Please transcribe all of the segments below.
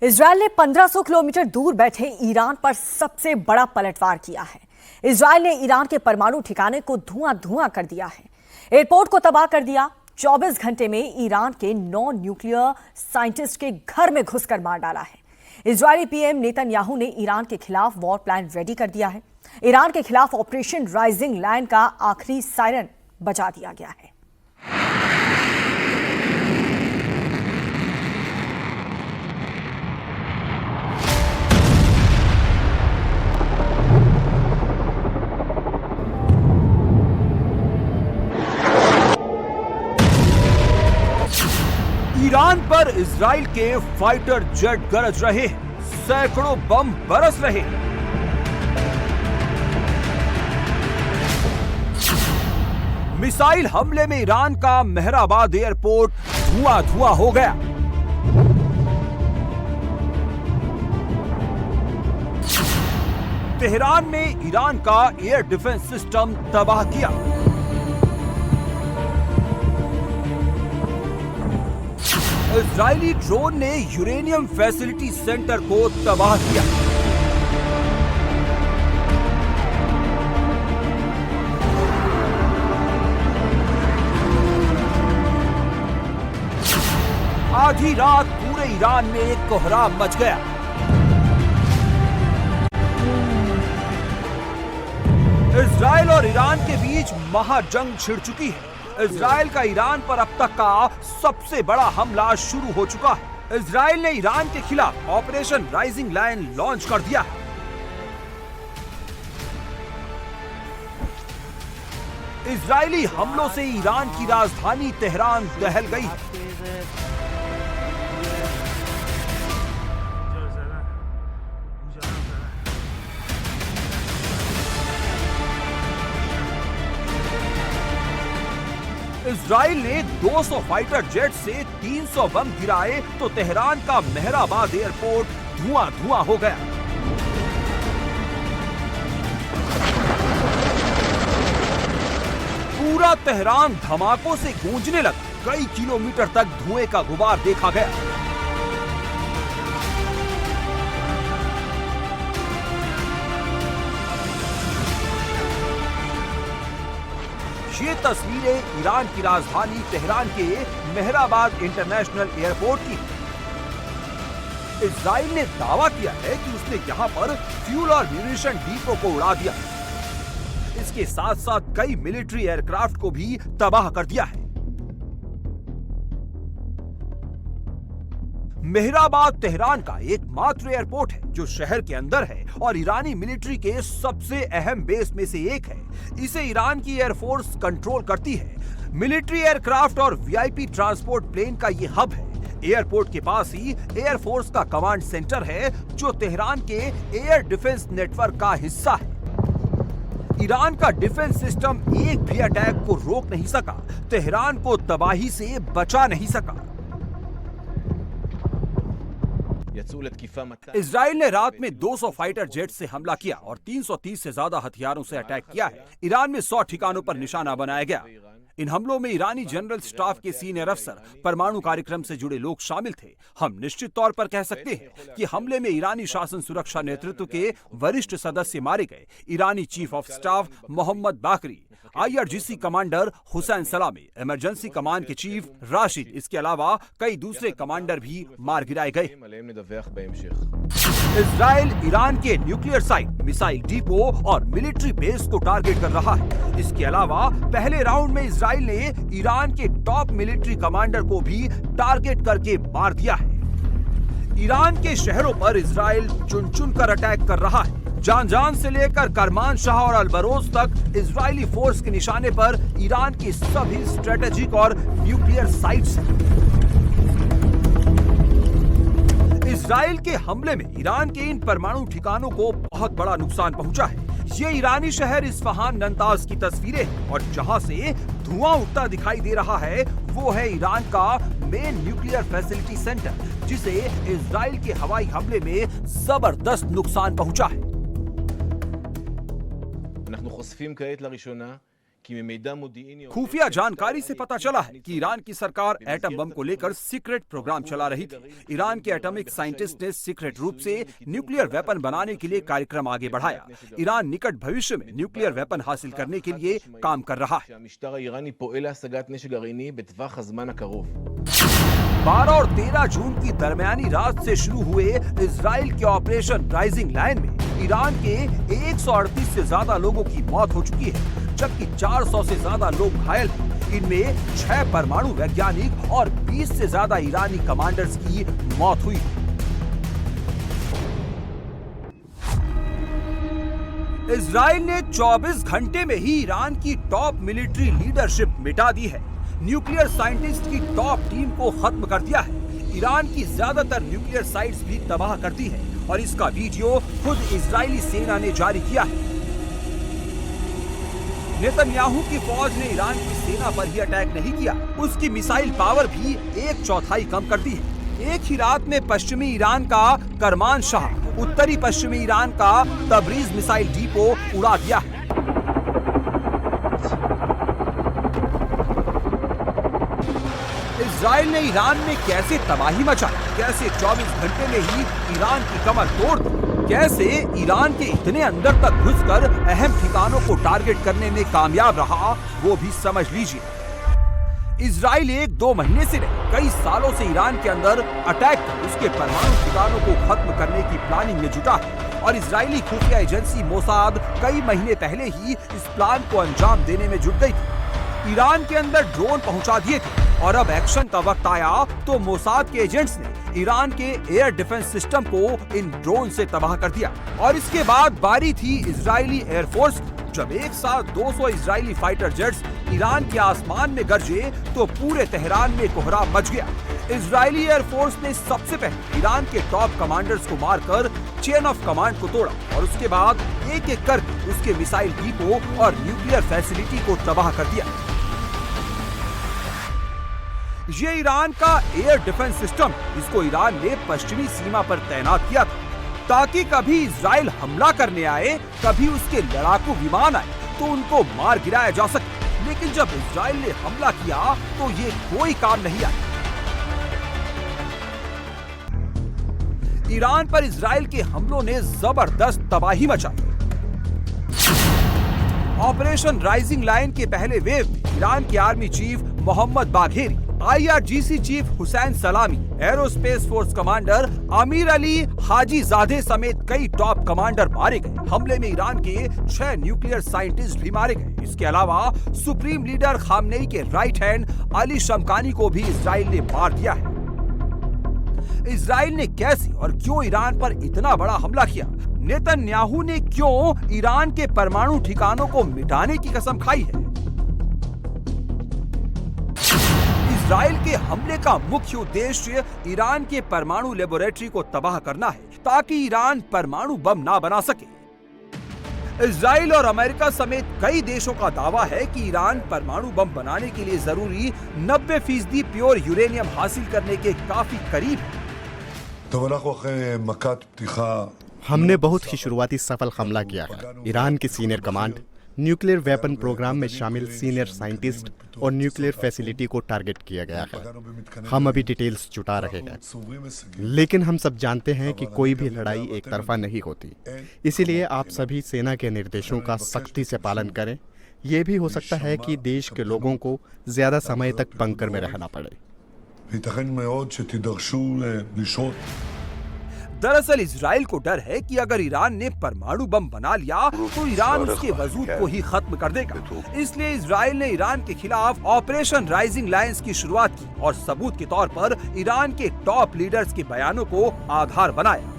Israel ने 1500 kilometre दूर बैठे ईरान पर सबसे बड़ा पलटवार किया है। इजरायल ने ईरान के परमाणु ठिकाने को धुआं-धुआं कर दिया है, एयरपोर्ट को तबाह कर दिया। 24 घंटे में ईरान के 9 न्यूक्लियर साइंटिस्ट के घर में घुसकर मार डाला है। इजरायली पीएम नेतन्याहू ने ईरान के खिलाफ वॉर प्लान रेडी कर दिया है। ईरान के खिलाफ ऑपरेशन राइजिंग लायन का आखिरी सायरन बजा दिया गया है। ईरान पर इजराइल के फाइटर जेट गरज रहे, सैकड़ों बम बरस रहे। मिसाइल हमले में ईरान का मेहराबाद एयरपोर्ट धुआं-धुआं हो गया। तेहरान में ईरान का एयर डिफेंस सिस्टम तबाह किया। इजरायली ड्रोन ने यूरेनियम फैसिलिटी सेंटर को तबाह किया। आधी रात पूरे ईरान में कोहराम मच गया। इजरायल और ईरान के बीच महाजंग छिड़ चुकी है। इजरायल का ईरान पर अब तक का सबसे बड़ा हमला शुरू हो चुका है। इजरायल ने ईरान के खिलाफ ऑपरेशन राइजिंग लायन लॉन्च कर दिया है। इजरायली हमलों से ईरान की राजधानी तेहरान दहल गई है। इजराइल ने 200 फाइटर जेट से 300 बम गिराए तो तेहरान का मेहराबाद एयरपोर्ट धुआं-धुआं हो गया। पूरा तेहरान धमाकों से गूंजने लगा। कई किलोमीटर तक धुएं का गुबार देखा गया। ये तस्वीरें ईरान की राजधानी तेहरान के मेहराबाद इंटरनेशनल एयरपोर्ट की। इजराइल ने दावा किया है कि उसने यहां पर फ्यूल और म्यूनिशन डिपो को उड़ा दिया। इसके साथ साथ कई मिलिट्री एयरक्राफ्ट को भी तबाह कर दिया है। मेहराबाद तेहरान का एकमात्र एयरपोर्ट है जो शहर के अंदर है और ईरानी मिलिट्री के सबसे अहम बेस में से एक है। इसे ईरान की एयरफोर्स कंट्रोल करती है। मिलिट्री एयरक्राफ्ट और वीआईपी ट्रांसपोर्ट प्लेन का ये हब है। एयरपोर्ट के पास ही एयरफोर्स का कमांड सेंटर है जो तेहरान के एयर डिफेंस नेटवर्क का हिस्सा है। ईरान का डिफेंस सिस्टम एक भी अटैक को रोक नहीं सका, तेहरान को तबाही से बचा नहीं सका। इजराइल ने रात में 200 फाइटर जेट से हमला किया और 330 से ज्यादा हथियारों से अटैक किया है। ईरान में 100 ठिकानों पर निशाना बनाया गया। इन हमलों में ईरानी जनरल स्टाफ के सीनियर अफसर, परमाणु कार्यक्रम से जुड़े लोग शामिल थे। हम निश्चित तौर पर कह सकते हैं कि हमले में ईरानी शासन सुरक्षा नेतृत्व के वरिष्ठ सदस्य मारे गए। ईरानी चीफ ऑफ स्टाफ मोहम्मद बाकरी, IRGC कमांडर हुसैन सलामी, इमरजेंसी कमान के चीफ राशिद, इसके अलावा कई दूसरे कमांडर भी मार गिराए गए। इजराइल ईरान के न्यूक्लियर साइट, मिसाइल डिपो और मिलिट्री बेस को टारगेट कर रहा है। इसके अलावा पहले राउंड में इजराइल ने ईरान के टॉप मिलिट्री कमांडर को भी टारगेट करके मार दिया है। ईरान के शहरों पर इजराइल चुन-चुन कर अटैक कर रहा है। जान से लेकर करमान शाह और अलबरोज तक इजरायली फोर्स के निशाने पर ईरान की सभी स्ट्रेटेजिक और न्यूक्लियर साइट्स हैं। इजराइल के हमले में ईरान के इन परमाणु ठिकानों को बहुत बड़ा नुकसान पहुंचा है। ये ईरानी शहर इस्फहान नंताज की तस्वीरें हैं और जहां से धुआं उठता दिखाई दे रहा है वो है ईरान का मेन न्यूक्लियर फैसिलिटी सेंटर, जिसे इजराइल के हवाई हमले में जबरदस्त नुकसान पहुंचा है। खुफिया जानकारी से पता चला है कि ईरान की सरकार एटम बम को लेकर सीक्रेट प्रोग्राम चला रही थी। ईरान के एटॉमिक साइंटिस्ट ने सीक्रेट रूप से न्यूक्लियर वेपन बनाने के लिए कार्यक्रम आगे बढ़ाया। ईरान निकट भविष्य में न्यूक्लियर वेपन हासिल करने के लिए काम कर रहा है। 12 और 13 जून की दरमियानी रात से शुरू हुए इजराइल के ऑपरेशन राइजिंग लायन में ईरान के 138 से ज्यादा लोगों की मौत हो चुकी है, जबकि 400 से ज्यादा लोग घायल हैं। इनमें 6 परमाणु वैज्ञानिक और 20 से ज्यादा ईरानी कमांडर्स की मौत हुई। इजराइल ने 24 घंटे में ही ईरान की टॉप मिलिट्री लीडरशिप मिटा दी है। न्यूक्लियर साइंटिस्ट की टॉप टीम को खत्म कर दिया है। ईरान की ज्यादातर न्यूक्लियर साइट्स भी तबाह कर दी है और इसका वीडियो खुद इजरायली सेना ने जारी किया है। नेतन्याहू की फौज ने ईरान की सेना पर ही अटैक नहीं किया, उसकी मिसाइल पावर भी 1/4 कम कर दी है। एक ही रात में पश्चिमी ईरान का करमान शाह, उत्तरी पश्चिमी ईरान का तबरीज मिसाइल डिपो उड़ा दिया है। इजराइल ने ईरान में कैसे तबाही मचाई, कैसे 24 घंटे में ही ईरान की कमर तोड़ दी, कैसे ईरान के इतने अंदर तक घुसकर अहम ठिकानों को टारगेट करने में कामयाब रहा, वो भी समझ लीजिए। इजराइल 1-2 महीने से नहीं, कई सालों से ईरान के अंदर अटैक कर उसके परमाणु ठिकानों को खत्म करने की प्लानिंग में जुटा है और इजरायली खुफिया एजेंसी मोसाद कई महीने पहले ही इस प्लान को अंजाम देने में जुट गई थी। ईरान के अंदर ड्रोन पहुंचा दिए थे और अब एक्शन का वक्त आया तो मोसाद के एजेंट्स ने ईरान के एयर डिफेंस सिस्टम को इन ड्रोन से तबाह कर दिया और इसके बाद बारी थी इजरायली एयरफोर्स। जब एक साथ 200 इजरायली फाइटर जेट्स ईरान के आसमान में गरजे तो पूरे तेहरान में कोहराम मच गया। इजरायली एयरफोर्स ने सबसे पहले ईरान के टॉप कमांडर्स को मारकर चेन ऑफ कमांड को तोड़ा और उसके बाद एक एक करके उसके मिसाइल डिपो और न्यूक्लियर फैसिलिटी को तबाह कर दिया। ये ईरान का एयर डिफेंस सिस्टम, इसको ईरान ने पश्चिमी सीमा पर तैनात किया था ताकि कभी इजराइल हमला करने आए, कभी उसके लड़ाकू विमान आए तो उनको मार गिराया जा सके। लेकिन जब इजराइल ने हमला किया तो ये कोई काम नहीं आया। ईरान पर इजराइल के हमलों ने जबरदस्त तबाही मचाई। ऑपरेशन राइजिंग लायन के पहले वेव में ईरान के army chief Mohammad Bagheri, IRGC chief Hussein Salami, aerospace force commander Amir Ali Hajizadeh समेत कई टॉप कमांडर मारे गए। हमले में ईरान के 6 न्यूक्लियर साइंटिस्ट भी मारे गए। इसके अलावा सुप्रीम लीडर खामनेई के राइट हैंड अली शमकानी को भी इजराइल ने मार दिया है। इजराइल ने कैसे और क्यों ईरान पर इतना बड़ा हमला किया? नेतन्याहू ने क्यों ईरान के परमाणु ठिकानों को मिटाने की कसम खाई है? इजराइल के हमले का मुख्य उद्देश्य ईरान के परमाणु लेबोरेटरी को तबाह करना है ताकि ईरान परमाणु बम ना बना सके। इजराइल और अमेरिका समेत कई देशों का दावा है कि ईरान परमाणु बम बनाने के लिए जरूरी 90% प्योर यूरेनियम हासिल करने के काफी करीब है। हमने बहुत ही शुरुआती सफल हमला किया है। ईरान की senior command, nuclear weapon programme में शामिल सीनियर साइंटिस्ट और न्यूक्लियर फैसिलिटी को टारगेट किया गया है। हम अभी डिटेल्स जुटा रहे हैं, लेकिन हम सब जानते हैं कि कोई भी लड़ाई एक तरफा नहीं होती। इसीलिए आप सभी सेना के निर्देशों का सख्ती से पालन करें। ये भी हो सकता है कि देश के लोगों को ज्यादा समय तक बंकर में रहना पड़े। दरअसल इजराइल को डर है कि अगर ईरान ने परमाणु बम बना लिया तो ईरान उसके वजूद को ही खत्म कर देगा। इसलिए इजराइल ने ईरान के खिलाफ ऑपरेशन राइजिंग लायंस की शुरुआत की और सबूत के तौर पर ईरान के टॉप लीडर्स के बयानों को आधार बनाया।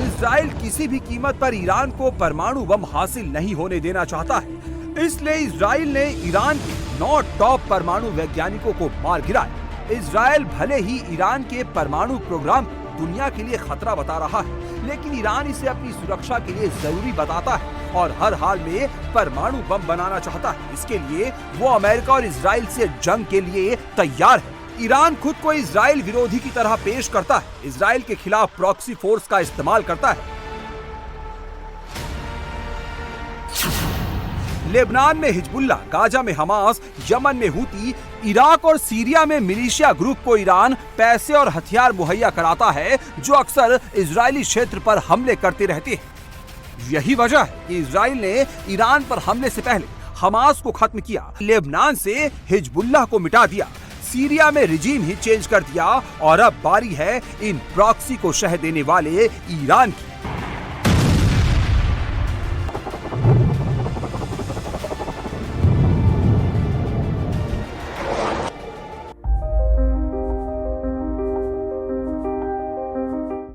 इजराइल किसी भी कीमत पर ईरान को परमाणु बम हासिल नहीं होने देना चाहता है। इसलिए इजराइल ने ईरान के 9 टॉप परमाणु वैज्ञानिकों को मार गिराया। इजराइल भले ही ईरान के परमाणु प्रोग्राम दुनिया के लिए खतरा बता रहा है, लेकिन ईरान इसे अपनी सुरक्षा के लिए जरूरी बताता है और हर हाल में परमाणु बम बनाना चाहता है। इसके लिए वो अमेरिका और इजराइल से जंग के लिए तैयार है। ईरान खुद को इजराइल विरोधी की तरह पेश करता है, इजराइल के खिलाफ प्रॉक्सी फोर्स का इस्तेमाल करता है। लेबनान में हिजबुल्ला, गाजा में हमास, यमन में हूती, इराक और सीरिया में मिलिशिया ग्रुप को ईरान पैसे और हथियार मुहैया कराता है जो अक्सर इजरायली क्षेत्र पर हमले करते रहते हैं। यही वजह है कि इजराइल ने ईरान पर हमले से पहले हमास को खत्म किया, लेबनान से हिजबुल्लाह को मिटा दिया, सीरिया में रिजीम ही चेंज कर दिया और अब बारी है इन प्रॉक्सी को शह देने वाले ईरान की।